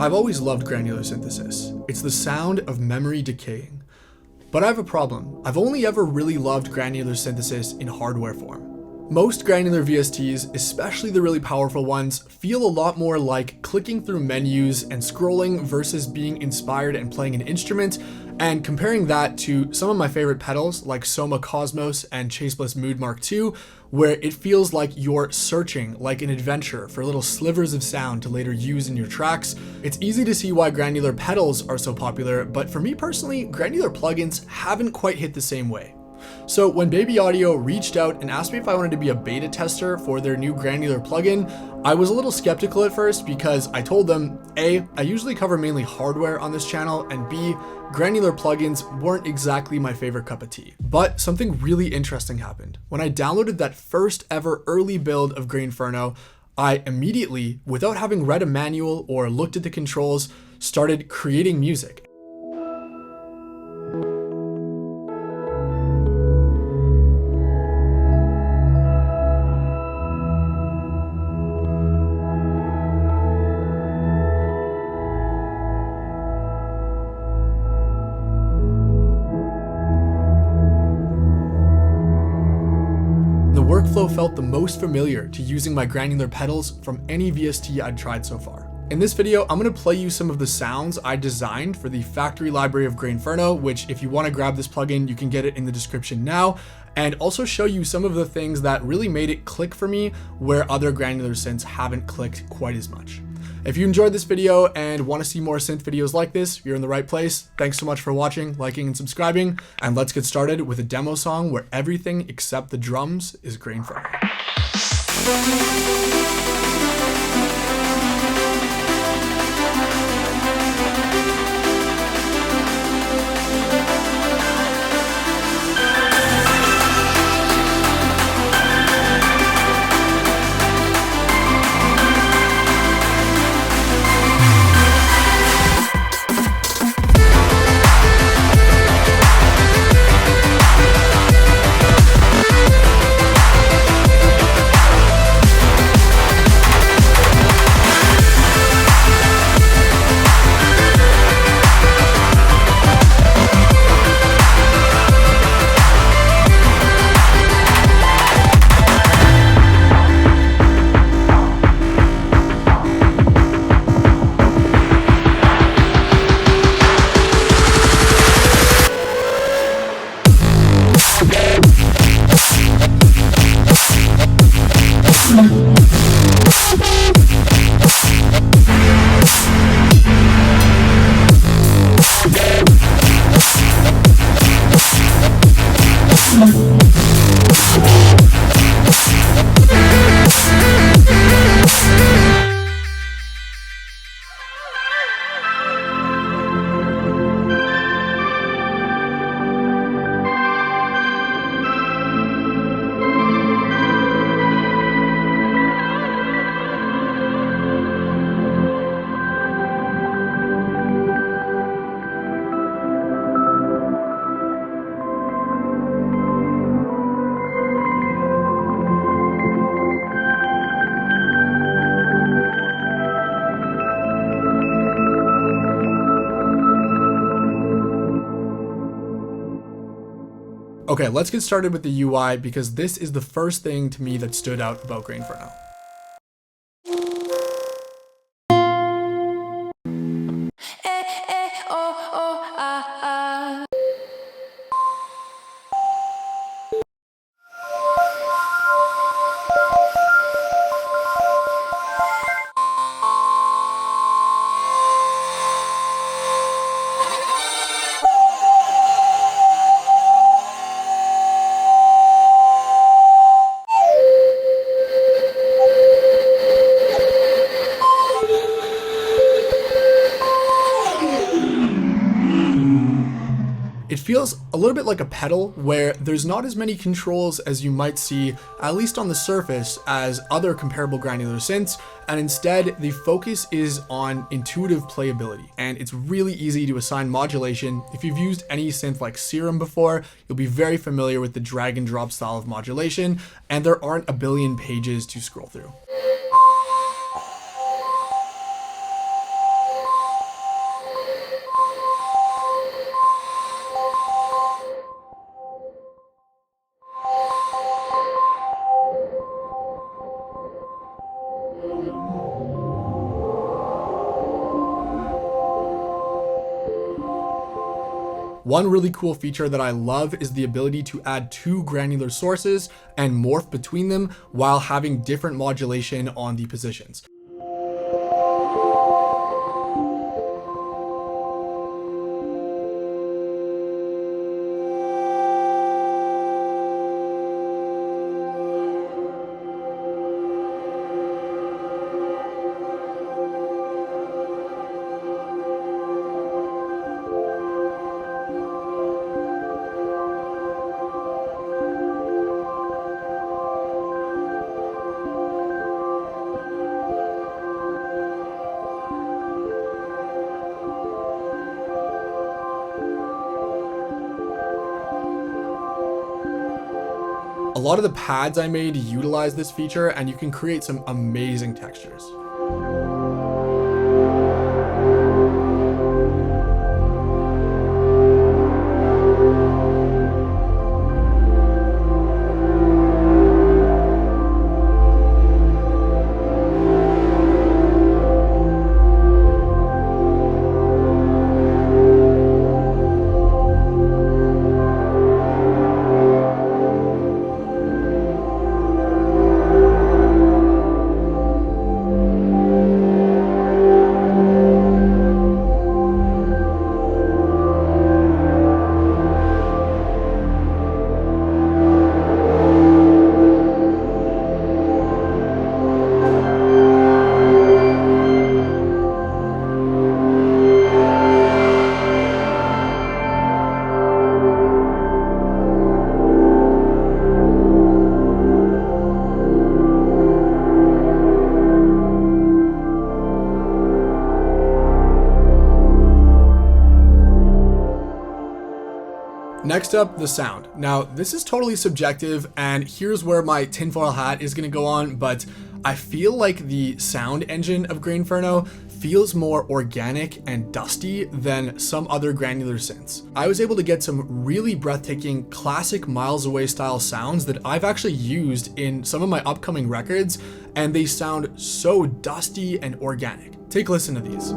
I've always loved granular synthesis. It's the sound of memory decaying. But I have a problem. I've only ever really loved granular synthesis in hardware form. Most granular VSTs, especially the really powerful ones, feel a lot more like clicking through menus and scrolling versus being inspired and playing an instrument, and comparing that to some of my favorite pedals like Soma Cosmos and Chase Bliss Mood Mark II, where it feels like you're searching like an adventure for little slivers of sound to later use in your tracks. It's easy to see why granular pedals are so popular, but for me personally, granular plugins haven't quite hit the same way. So when Baby Audio reached out and asked me if I wanted to be a beta tester for their new granular plugin, I was a little skeptical at first because I told them, A, I usually cover mainly hardware on this channel, and B, granular plugins weren't exactly my favorite cup of tea. But something really interesting happened. When I downloaded that first ever early build of Grainferno, I immediately, without having read a manual or looked at the controls, started creating music. Workflow felt the most familiar to using my granular pedals from any VST I'd tried so far. In this video, I'm going to play you some of the sounds I designed for the factory library of Grainferno, which if you want to grab this plugin, you can get it in the description now, and also show you some of the things that really made it click for me where other granular synths haven't clicked quite as much. If you enjoyed this video and want to see more synth videos like this, you're in the right place. Thanks so much for watching, liking, and subscribing. And let's get started with a demo song where everything except the drums is Grainferno. Okay, let's get started with the UI because this is the first thing to me that stood out about Grainferno. It feels a little bit like a pedal where there's not as many controls as you might see, at least on the surface, as other comparable granular synths, and instead the focus is on intuitive playability, and it's really easy to assign modulation. If you've used any synth like Serum before, you'll be very familiar with the drag and drop style of modulation, and there aren't a billion pages to scroll through. One really cool feature that I love is the ability to add two granular sources and morph between them while having different modulation on the positions. A lot of the pads I made utilize this feature, and you can create some amazing textures. Next up, the sound. Now, this is totally subjective, and here's where my tinfoil hat is going to go on, but I feel like the sound engine of Grainferno feels more organic and dusty than some other granular synths. I was able to get some really breathtaking, classic miles away style sounds that I've actually used in some of my upcoming records, and they sound so dusty and organic. Take a listen to these.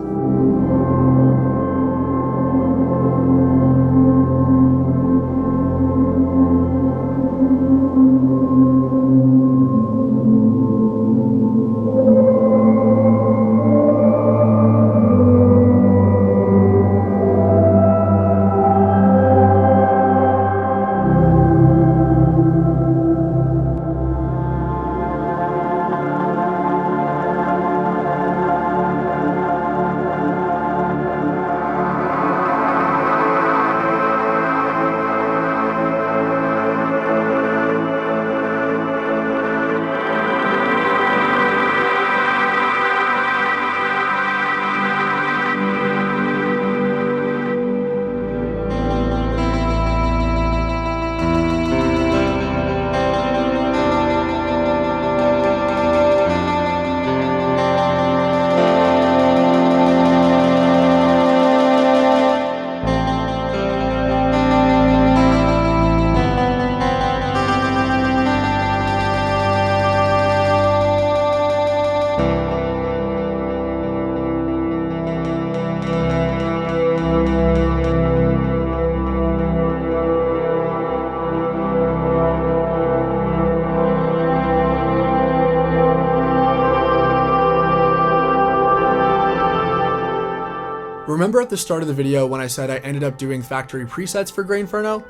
Remember at the start of the video when I said I ended up doing factory presets for Grainferno?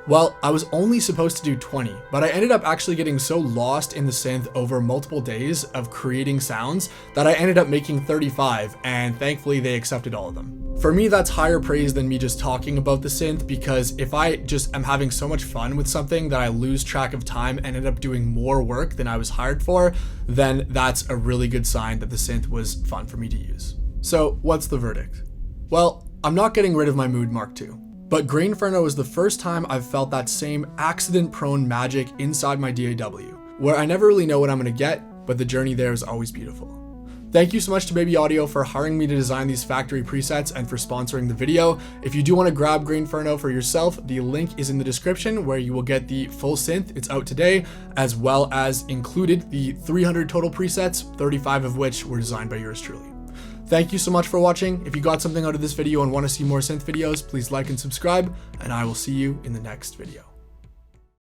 Well, I was only supposed to do 20, but I ended up actually getting so lost in the synth over multiple days of creating sounds that I ended up making 35, and thankfully they accepted all of them. For me, that's higher praise than me just talking about the synth, because if I just am having so much fun with something that I lose track of time and end up doing more work than I was hired for, then that's a really good sign that the synth was fun for me to use. So what's the verdict? Well, I'm not getting rid of my Mood Mark II. But Grainferno is the first time I've felt that same accident-prone magic inside my DAW, where I never really know what I'm gonna get, but the journey there is always beautiful. Thank you so much to Baby Audio for hiring me to design these factory presets and for sponsoring the video. If you do want to grab Grainferno for yourself, the link is in the description where you will get the full synth, it's out today, as well as included the 300 total presets, 35 of which were designed by yours truly. Thank you so much for watching. If you got something out of this video and want to see more synth videos, please like and subscribe, and I will see you in the next video.